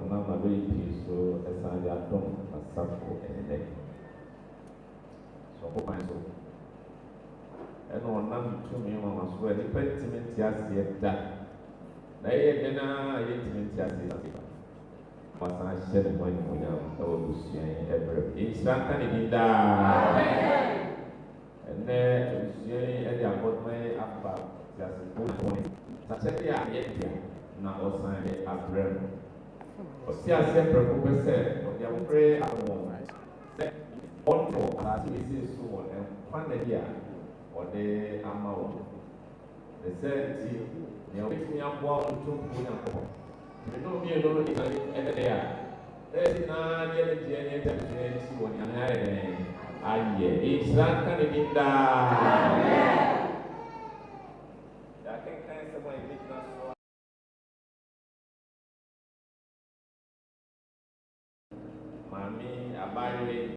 ɔnam abɛyi pii so ɛsan de adom asafo ɛnɛ so ɔkɔ kwan so ɛna ɔnam tumi mama so a nipa ntumi nte aseɛ da na ɛyɛ dɛ naa yɛntumi nte aseɛ da wasan hyɛ ne ho animuonyam ɛwɔ abusua yi ɛbrɛ nhyira nka ne din daa ɛnɛ abusua yi ɛde abɔdoma yi aba te asefo wɔn sakyɛde a yɛdea na ɔsan de abrɛ no ɔsi aseɛ prɛko pɛ sɛ ɔde abrɛ awɔ sɛ ɔtɔ asase esi so wɔ ɛnkwa na bi a ɔde ama wɔn ne sɛ nti nea ɔbɛtumi aboa wɔn to mpo nyankopɔn ɛno mmienu no nyinaa ɛdɛ a ɛdi naa deɛ ne deɛ ne ɛdɛ ne ti wɔ ne ahayɛ dɛ ayɛ nhyira nka ne din daa yɛakenkan sɛm a yɛbɛgyina so maame abayewa